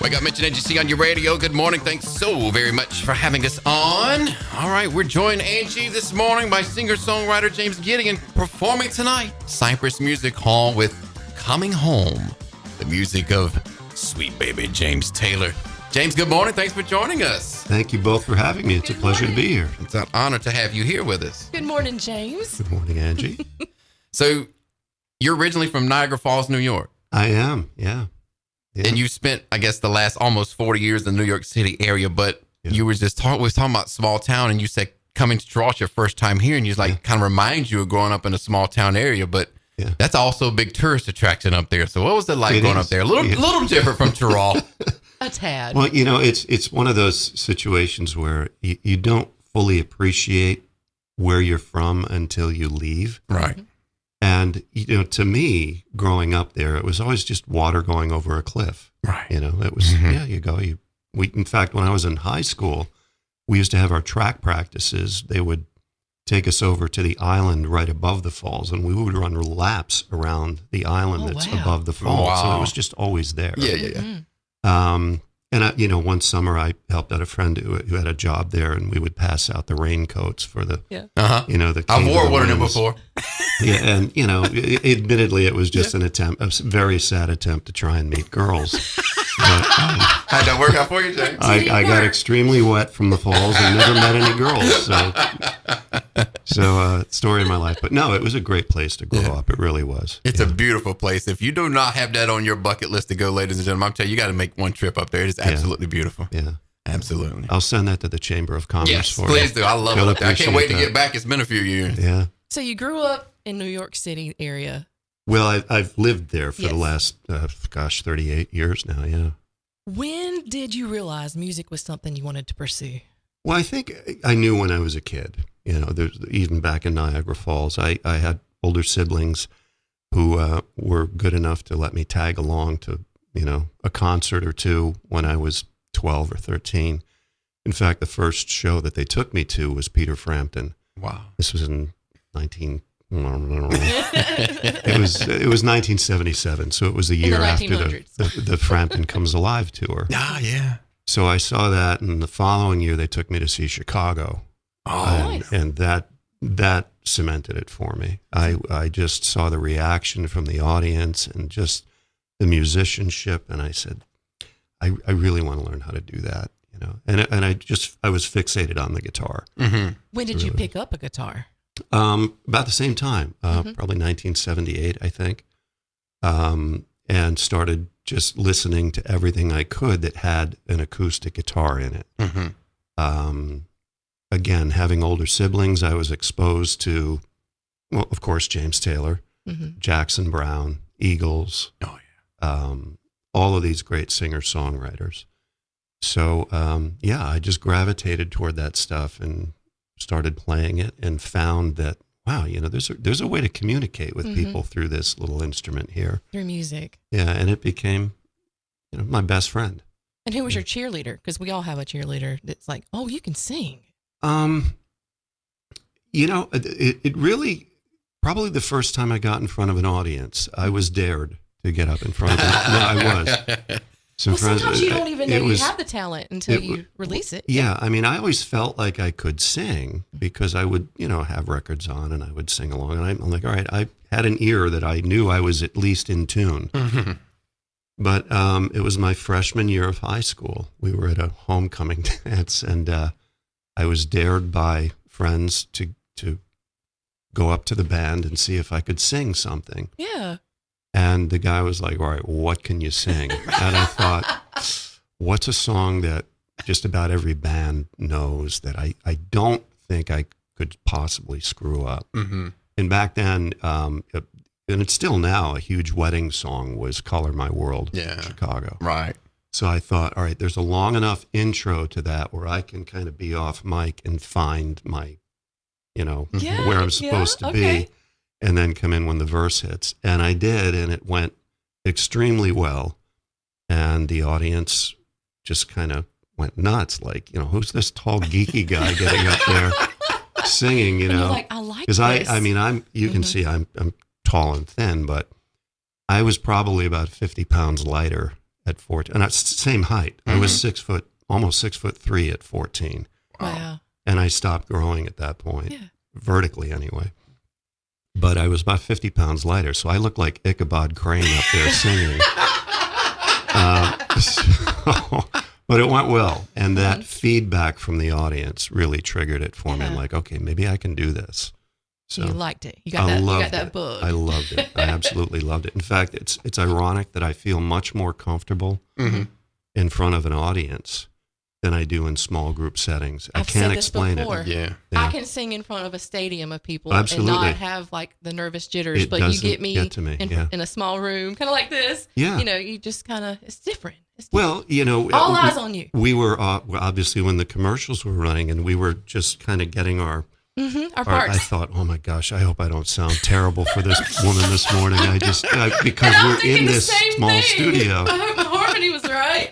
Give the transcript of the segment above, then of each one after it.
Wake Up, Mitch and NGC on your radio. Good morning. Thanks so very much for having us on. All right, we're joined, Angie, this morning by singer-songwriter James Gedeon performing tonight. Cypress Music Hall with Coming Home, the music of sweet baby James Taylor. James, good morning. Thanks for joining us. Thank you both for having me. It's a pleasure to be here. It's an honor to have you here with us. Good morning, James. Good morning, Angie. So, you're originally from Niagara Falls, New York. I am, yeah. And you spent, I guess, the last almost 40 years in the New York City area, but you were just talking about small town, and you said coming to Toronto your first time here, and you kind of reminds you of growing up in a small town area, but that's also a big tourist attraction up there. So what was it like growing up there? A little different from Toronto. A tad. Well, you know, it's one of those situations where you don't fully appreciate where you're from until you leave. Right. And, you know, to me, growing up there, it was always just water going over a cliff. Right. You know, it was, in fact, when I was in high school, we used to have our track practices. They would take us over to the island right above the falls, and we would run laps around the island above the falls. Wow. So it was just always there. Yeah. And one summer I helped out a friend who had a job there, and we would pass out the raincoats for the, the. I've wore one of them before. Yeah, and admittedly, it was just an attempt, a very sad attempt to try and meet girls. But, how'd that work out for you, James? I got extremely wet from the falls and never met any girls. So story of my life. But no, it was a great place to grow up. It really was. It's a beautiful place. If you do not have that on your bucket list to go, ladies and gentlemen, I'm telling you, you got to make one trip up there. It is absolutely beautiful. Yeah. Absolutely. I'll send that to the Chamber of Commerce for you. Please do. I love it up there. I can't wait to get back. It's been a few years. Yeah. So you grew up in New York City area. Well, I've lived there for the last, 38 years now, yeah. When did you realize music was something you wanted to pursue? Well, I think I knew when I was a kid. You know, even back in Niagara Falls, I had older siblings who were good enough to let me tag along to, a concert or two when I was 12 or 13. In fact, the first show that they took me to was Peter Frampton. Wow. This was in it was 1977, so it was a year after the Frampton Comes Alive tour. Ah, yeah. So I saw that, and the following year they took me to see Chicago. Nice. And that cemented it for me. I just saw the reaction from the audience and just the musicianship, and I said, I really want to learn how to do that, And I was fixated on the guitar. Mm-hmm. When did you pick up a guitar? About the same time, probably 1978, I think, and started just listening to everything I could that had an acoustic guitar in it. Mm-hmm. Again, having older siblings, I was exposed to, well, of course, James Taylor, Jackson Browne, Eagles, all of these great singer-songwriters. So, I just gravitated toward that stuff and started playing it and found that, wow, there's a way to communicate with people through this little instrument here. Through music. Yeah, and it became, my best friend. And who was your cheerleader? Because we all have a cheerleader that's like, oh, you can sing. It really, probably the first time I got in front of an audience, I was dared to get up in front of them. No, I was. Sometimes you don't even know you have the talent until you release it. Yeah, I mean, I always felt like I could sing because I would, have records on and I would sing along. And I'm like, all right, I had an ear that I knew I was at least in tune. Mm-hmm. But it was my freshman year of high school. We were at a homecoming dance, and I was dared by friends to go up to the band and see if I could sing something. Yeah. And the guy was like, all right, what can you sing? And I thought, what's a song that just about every band knows that I don't think I could possibly screw up? Mm-hmm. And back then, and it's still now, a huge wedding song was Color My World in Chicago. Right. So I thought, all right, there's a long enough intro to that where I can kind of be off mic and find my, where I'm supposed to be. And then come in when the verse hits. And I did, and it went extremely well. And the audience just kind of went nuts. Like, who's this tall, geeky guy getting up there singing, And you're like, I like this. Because you can see I'm tall and thin, but I was probably about 50 pounds lighter at 14. And that's the same height. I was almost 6'3" at 14. Wow. And I stopped growing at that point, Yeah. vertically anyway. But I was about 50 pounds lighter, so I looked like Ichabod Crane up there singing. But it went well. And that feedback from the audience really triggered it for me. I'm like, okay, maybe I can do this. So You liked it. You got that bug. I loved it. I absolutely loved it. In fact, it's ironic that I feel much more comfortable in front of an audience than I do in small group settings. I can't explain it. Yeah. I can sing in front of a stadium of people Absolutely. and not have like the nervous jitters, It but you doesn't get me, get to me, in a small room, kind of like this. Yeah. You know, you just kind of, it's different. Well, all eyes on you. We were obviously when the commercials were running, and we were just kind of getting our parts. I thought, oh my gosh, I hope I don't sound terrible for this woman this morning. Because we're in this small studio. I hope my harmony was right.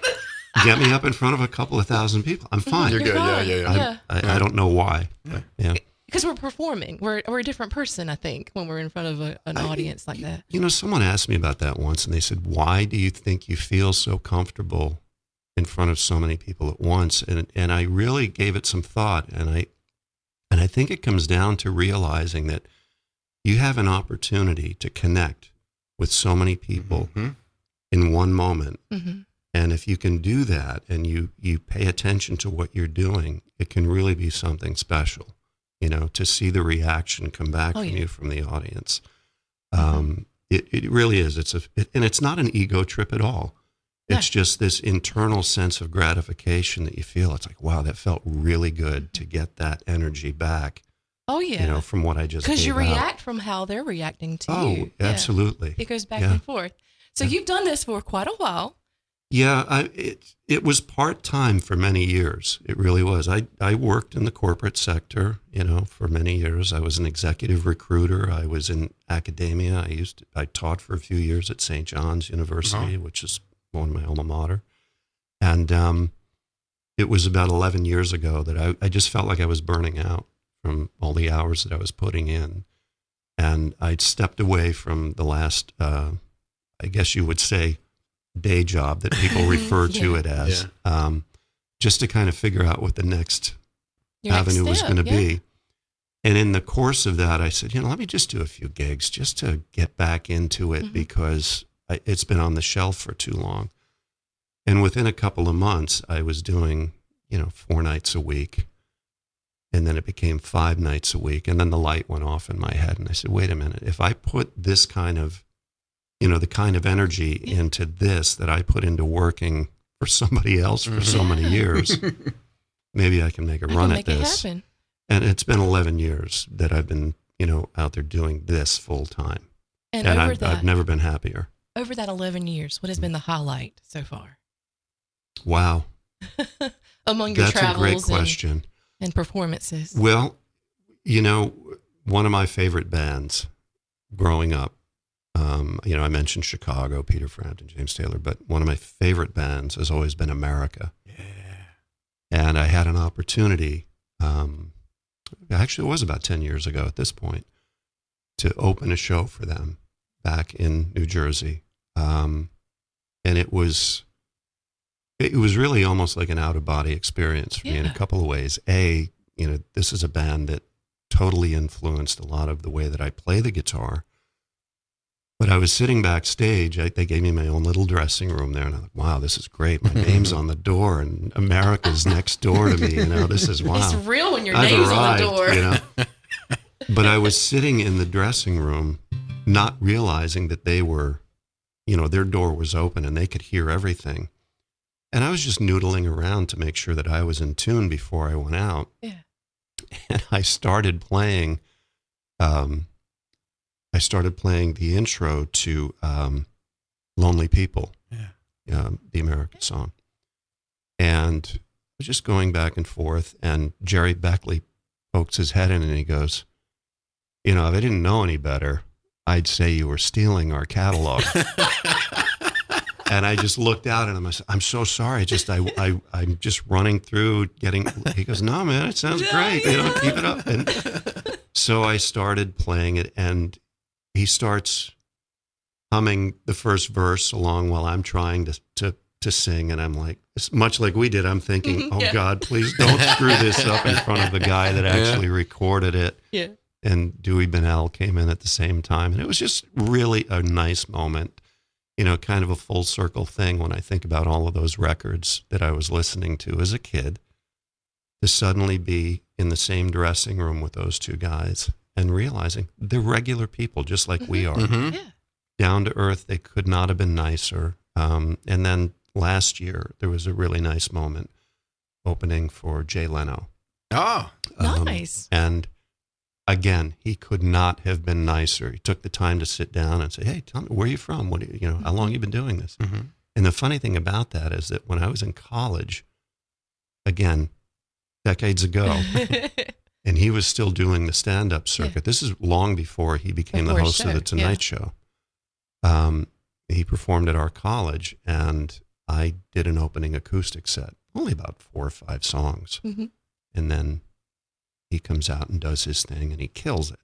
Get me up in front of a couple of thousand people. I'm fine. You're good. Yeah. I don't know why. Yeah. Because we're performing. We're a different person, I think, when we're in front of an audience like that. Someone asked me about that once, and they said, why do you think you feel so comfortable in front of so many people at once? And I really gave it some thought, and I think it comes down to realizing that you have an opportunity to connect with so many people in one moment. Mm-hmm. And if you can do that and you pay attention to what you're doing, it can really be something special, to see the reaction come back from you from the audience. It really is. And it's not an ego trip at all. It's just this internal sense of gratification that you feel. It's like, wow, that felt really good to get that energy back. Oh, yeah. From what I just Because you gave out. react from how they're reacting to you. Oh, absolutely. It goes back and forth. So you've done this for quite a while. Yeah, it was part-time for many years. It really was. I worked in the corporate sector, for many years. I was an executive recruiter. I was in academia. I taught for a few years at St. John's University, which is one of my alma mater. And it was about 11 years ago that I just felt like I was burning out from all the hours that I was putting in. And I'd stepped away from the last, I guess you would say, day job that people refer to it as, just to kind of figure out what the next avenue was going to be. And in the course of that, I said, let me just do a few gigs just to get back into it because it's been on the shelf for too long. And within a couple of months, I was doing, 4 nights a week. And then it became 5 nights a week. And then the light went off in my head. And I said, wait a minute, if I put this kind of the kind of energy into this that I put into working for somebody else for so many years, maybe I can make a run at this. It happen. And it's been 11 years that I've been, out there doing this full time. And I've never been happier. Over that 11 years, what has been the highlight so far? Wow. Among your travels. That's a great question. And performances. Well, one of my favorite bands growing up, I mentioned Chicago, Peter Frampton, James Taylor, but one of my favorite bands has always been America. Yeah. And I had an opportunity, actually it was about 10 years ago at this point, to open a show for them back in New Jersey. And it was really almost like an out-of-body experience for me in a couple of ways. This is a band that totally influenced a lot of the way that I play the guitar. But I was sitting backstage. They gave me my own little dressing room there, and I'm like, "Wow, this is great! My name's on the door, and America's next door to me. This is wow. It's real when your name's arrived, on the door." But I was sitting in the dressing room, not realizing that they were, their door was open and they could hear everything, and I was just noodling around to make sure that I was in tune before I went out. Yeah. And I started playing. The intro to Lonely People, the American song. And I was just going back and forth, and Jerry Beckley pokes his head in and he goes, if I didn't know any better, I'd say you were stealing our catalog. And I just looked out at him. I said, I'm so sorry. I'm just running through he goes, no, man, it sounds great. Keep it up. And so I started playing it, and he starts humming the first verse along while I'm trying to sing. And I'm like, it's much like we did, I'm thinking, oh God, please don't screw this up in front of the guy that actually recorded it. Yeah. And Dewey Bunnell came in at the same time. And it was just really a nice moment, kind of a full circle thing when I think about all of those records that I was listening to as a kid, to suddenly be in the same dressing room with those two guys and realizing they're regular people just like we are. Mm-hmm. Yeah. Down to earth, they could not have been nicer. And then last year, there was a really nice moment opening for Jay Leno. Oh, Nice. And again, he could not have been nicer. He took the time to sit down and say, hey, tell me, where are you from? What do you, how long have you been doing this? mm-hmm. And the funny thing about that is that when I was in college, again, decades ago, and he was still doing the stand-up circuit. Yeah. This is long before he became Before the his host of the show, Tonight Show. He performed at our college, and I did an opening acoustic set, only about 4 or 5 songs. Mm-hmm. And then he comes out and does his thing, and he kills it.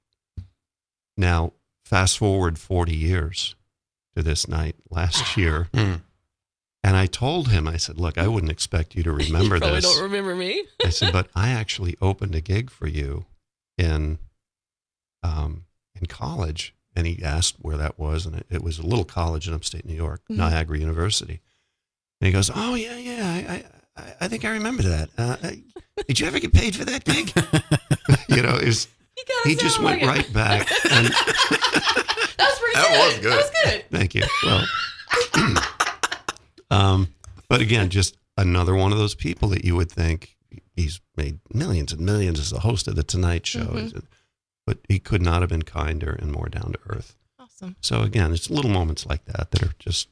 Now, fast forward 40 years to this night last year, and I told him, I said, look, I wouldn't expect you to remember You probably this. don't remember me. I said, but I actually opened a gig for you in college. And he asked where that was. And it was a little college in upstate New York, Niagara University. And he goes, oh, yeah, I think I remember that. Did you ever get paid for that gig? He just went right back. And That was pretty That good. was good. That was good. thank you. Well, but again, just another one of those people that you would think he's made millions and millions as the host of the Tonight Show. Mm-hmm. But he could not have been kinder and more down to earth. Awesome. So again, it's little moments like that are just,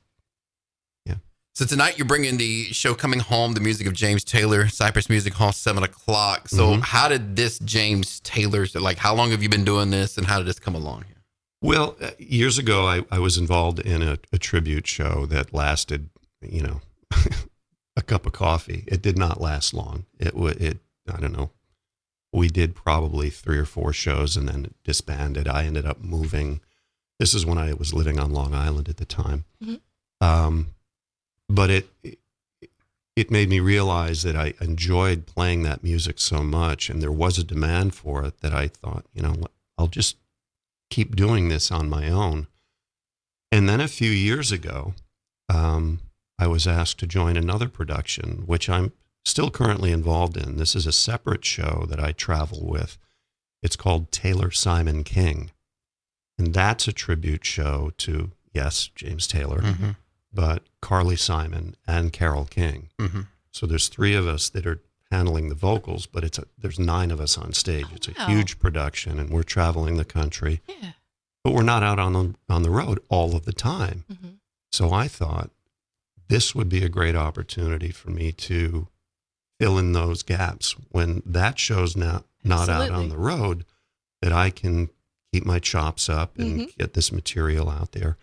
So tonight you're bringing the show Coming Home, the music of James Taylor, Cypress Music Hall, 7:00. So how did this James Taylor, how long have you been doing this and how did this come along here? Well, years ago, I was involved in a tribute show that lasted, a cup of coffee. It did not last long. I don't know. We did probably 3 or 4 shows and then it disbanded. I ended up moving. This is when I was living on Long Island at the time. Mm-hmm. But it made me realize that I enjoyed playing that music so much, and there was a demand for it, that I thought, I'll just keep doing this on my own. And then a few years ago, I was asked to join another production, which I'm still currently involved in. This is a separate show that I travel with. It's called Taylor Simon King. And that's a tribute show to, yes, James Taylor, but Carly Simon and Carole King. Mm-hmm. So there's 3 of us that are handling the vocals, but there's 9 of us on stage. It's a wow. huge production, and we're traveling the country. Yeah. But we're not out on the road all of the time. Mm-hmm. So I thought this would be a great opportunity for me to fill in those gaps when that show's not out on the road, that I can keep my chops up and get this material out there.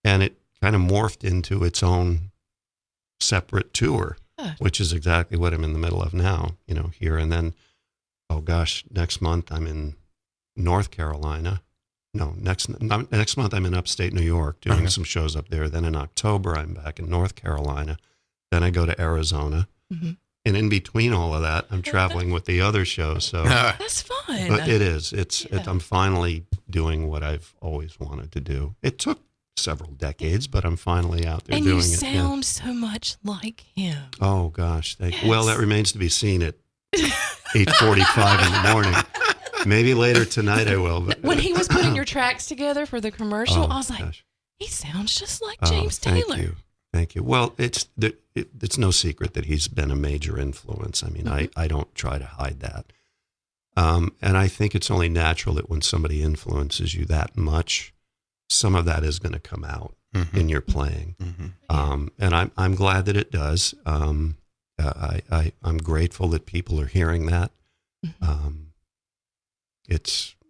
And it kind of morphed into its own separate tour, which is exactly what I'm in the middle of now, here. And then, oh gosh, next month I'm in North Carolina. No, next month I'm in upstate New York doing some shows up there. Then in October, I'm back in North Carolina. Then I go to Arizona. Mm-hmm. And in between all of that, I'm traveling with the other show. So that's fun. But it is. I'm finally doing what I've always wanted to do. It took several decades, but I'm finally out there doing it. And you sound so much like him. Oh gosh, well, that remains to be seen at 8:45 in the morning. Maybe later tonight I will. But when he was putting your tracks together for the commercial, I was like, he sounds just like James Taylor. Thank you. Well, it's no secret that he's been a major influence. I mean, I don't try to hide that. And I think it's only natural that when somebody influences you that much, some of that is going to come out in your playing. And I'm glad that it does. I'm grateful that people are hearing that.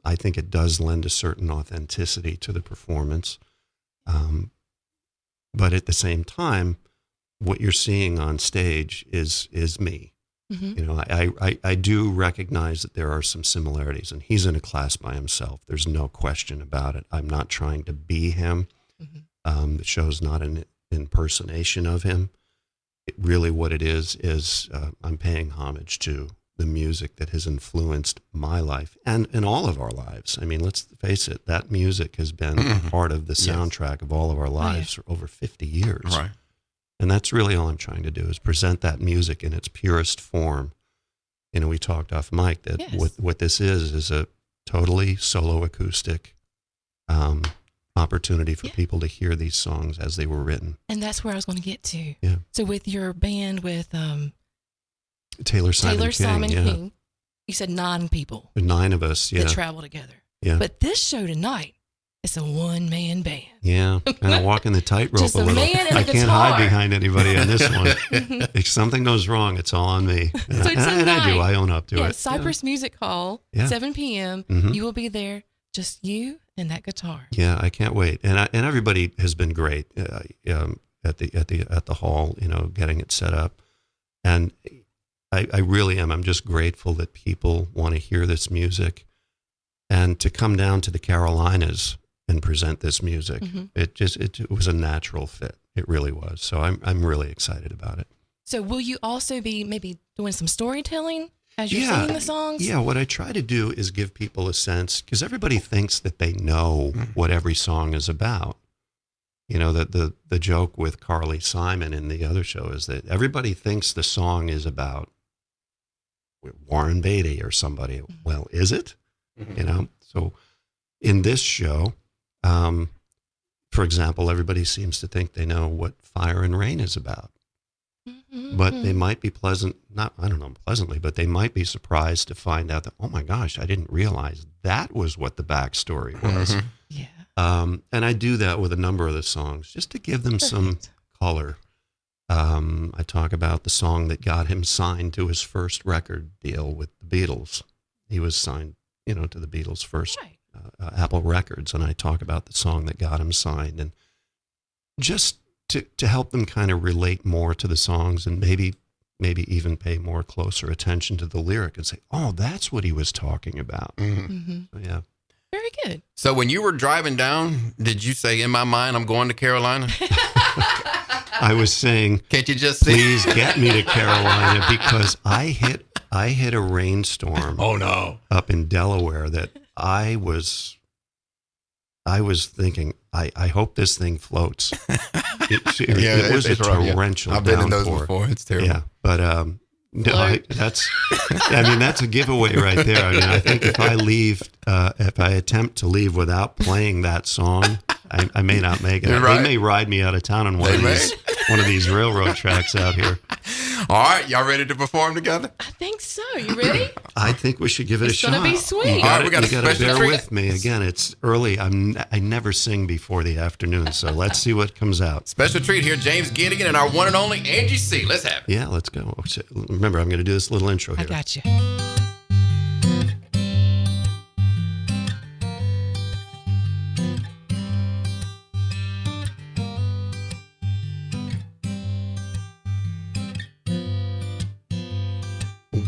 I think it does lend a certain authenticity to the performance. But at the same time, what you're seeing on stage is me. I do recognize that there are some similarities, and he's in a class by himself. There's no question about it. I'm not trying to be him. The show's not an impersonation of him. Really what it is I'm paying homage to the music that has influenced my life and all of our lives. I mean, let's face it, that music has been part of the soundtrack of all of our lives for over 50 years. Right. And that's really all I'm trying to do is present that music in its purest form. You know, we talked off mic that what this is a totally solo acoustic opportunity for people to hear these songs as they were written. And that's where I was going to get to. Yeah. So with your band with Taylor Simon King, you said 9 people. 9 of us, that travel together. Yeah. But this show tonight, it's a one-man band. Yeah, kind of walking the tightrope Just a little. man and I a can't guitar. hide behind anybody on this one. If something goes wrong, it's all on me. And, So and I do. I own up to it. Cypress Music Hall, 7 p.m. You will be there, just you and that guitar. Yeah, I can't wait. And everybody has been great at the hall, you know, getting it set up. And I really am. I'm just grateful that people want to hear this music and to come down to the Carolinas and present this music. It was a natural fit. It really was. So I'm really excited about it. So will you also be maybe doing some storytelling as you're singing the songs? Yeah, what I try to do is give people a sense, because everybody thinks that they know what every song is about. You know, the joke with Carly Simon in the other show is that everybody thinks the song is about Warren Beatty or somebody. Well, is it? You know, so in this show, for example, everybody seems to think they know what Fire and Rain is about. But they might be pleasantly, but they might be surprised to find out that, oh my gosh, I didn't realize that was what the backstory was. Yeah. And I do that with a number of the songs just to give them some color. I talk about the song that got him signed to his first record deal with the Beatles. He was signed, you know, to the Beatles' first Apple Records, and I talk about the song that got him signed, and just to help them kind of relate more to the songs and maybe even pay more closer attention to the lyric and say, oh, that's what he was talking about. So, yeah. Very good. So when you were driving down, did you say, in my mind, I'm going to Carolina? I was saying, can't you just see? Please get me to Carolina, because I hit a rainstorm. Oh no! Up in Delaware that I was thinking, I hope this thing floats. It was a torrential downpour. I've been in those before. It's terrible. Yeah, but no, that's a giveaway right there. I mean, I think if I attempt to leave without playing that song, I may not make it. Right. They may ride me out of town on one of these railroad tracks out here. All right, y'all ready to perform together? I think so. You ready? I think we should give it a shot. It's gonna be sweet. You got we to bear with me. Again, it's early. I never sing before the afternoon, so let's see what comes out. Special treat here, James Gedeon and our one and only Angie C. Let's have it. Yeah, let's go. Remember, I'm going to do this little intro here. I got you.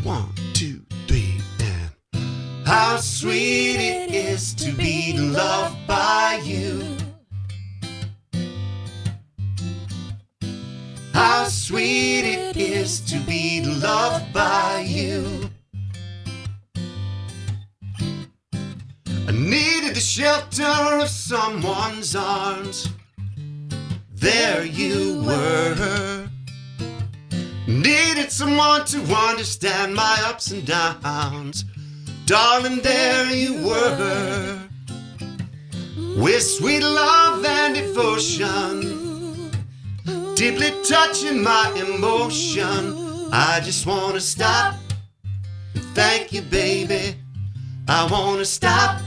One, two, three, and how sweet it is to be loved by you. How sweet it is to be loved by you. I needed the shelter of someone's arms. There you were. Needed someone to understand my ups and downs. Darling, there you were. With sweet love and devotion, deeply touching my emotion. I just want to stop and thank you, baby. I want to stop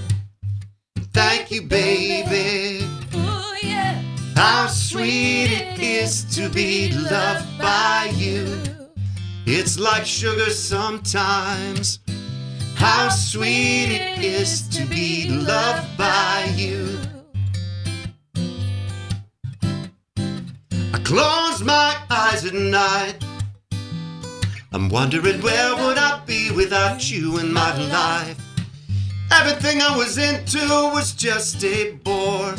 and thank you, baby. Oh, yeah. How sweet it is to be loved by you. It's like sugar sometimes. How sweet it is to be loved by you. I close my eyes at night. I'm wondering where would I be without you in my life. Everything I was into was just a bore.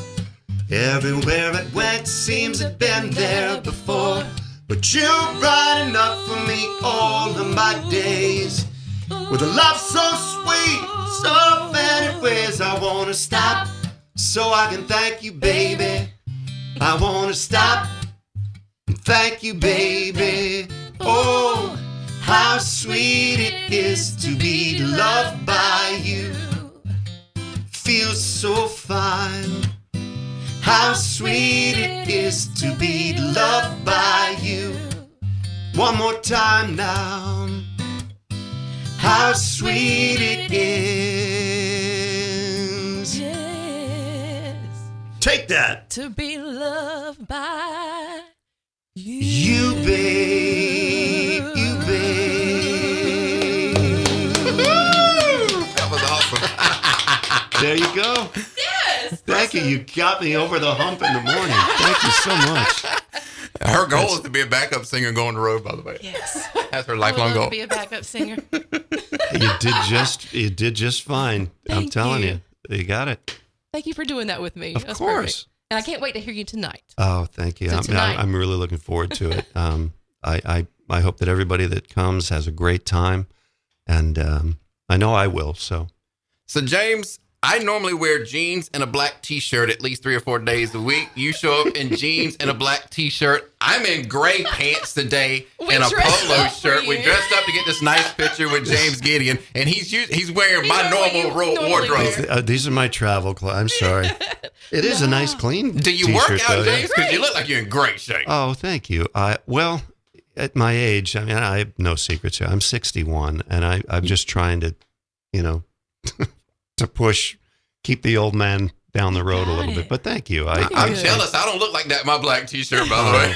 Everywhere it went seems it'd been there before. But you're bright enough for me all of my days. With a love so sweet, so many ways, I wanna stop so I can thank you, baby. I wanna stop and thank you, baby. Oh, how sweet it is to be loved by you. Feels so fine. How sweet it is to be loved by you. One more time now. How sweet it is. Yes. Take that. To be loved by you. You, babe. You, babe. That was awesome. There you go. Yes. Thank you. You got me over the hump in the morning. Thank you so much. Her goal is to be a backup singer and go on the road, by the way. Yes. That's her I lifelong would love goal. to be a backup singer. You did just fine. I'm Thank telling you. you. You got it. Thank you for doing that with me. Of That's course. perfect. And I can't wait to hear you tonight. Oh, thank you. So tonight- I'm really looking forward to it. I hope that everybody that comes has a great time, and I know I will. So James, I normally wear jeans and a black T-shirt at least 3 or 4 days a week. You show up in jeans and a black T-shirt. I'm in gray pants today and a dressed polo up for shirt. We you. dressed up to get this nice picture with James Gideon, and he's wearing my wearing what normal you normally wardrobe. wear. these are my travel clothes. I'm sorry. It is a nice, clean Do you T-shirt, work out, though, yeah. James? Because you look like you're in great shape. Oh, thank you. Well, at my age, I mean, I have no secrets here. I'm 61, and I'm just trying to, to keep the old man down the road a little bit. But thank you. I'm good. jealous. I don't look like that in my black T-shirt, by the way.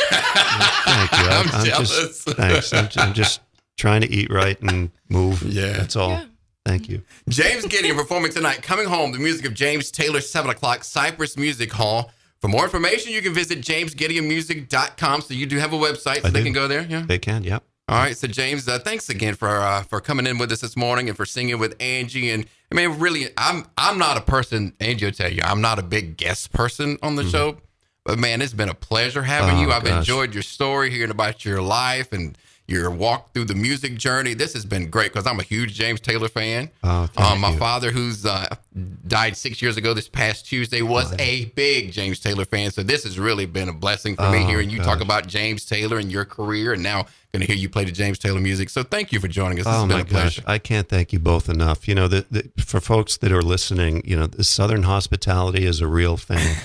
Thank you. I'm jealous. Thanks. I'm just trying to eat right and move. Yeah. That's all. Yeah. Thank you. James Gideon performing tonight. Coming Home, the music of James Taylor, 7 o'clock, Cypress Music Hall. For more information, you can visit jamesgideonmusic.com. So you do have a website, so I they do. can go there. Yeah. They can. Yep. All right. So James, thanks again for coming in with us this morning and for singing with Angie. And I mean, really, I'm not a person. Angie will tell you, I'm not a big guest person on the show. But man, it's been a pleasure having Oh, you. I've gosh. enjoyed your story, hearing about your life and your walk through the music journey. This has been great because I'm a huge James Taylor fan. Oh, thank My you. father, who's died 6 years ago this past Tuesday, was a big James Taylor fan. So this has really been a blessing for me Oh, hearing you talk gosh. about James Taylor and your career, and now going to hear you play the James Taylor music. So thank you for joining us. This Oh has been my a pleasure. gosh, I can't thank you both enough. For folks that are listening, the Southern hospitality is a real thing,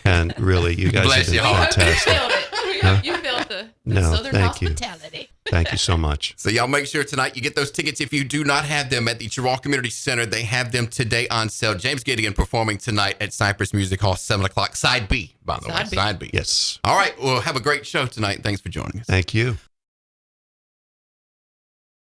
and really, you guys Bless have been your heart. You fantastic. felt it. You felt the No, Southern thank you. hospitality. Thank you so much. So y'all make sure tonight you get those tickets. If you do not have them at the Chirac Community Center, they have them today on sale. James Gideon performing tonight at Cypress Music Hall, 7 o'clock. Side B, by the way. Side B. Side B. Yes, All right. Well, have a great show tonight. Thanks for joining us. thank you.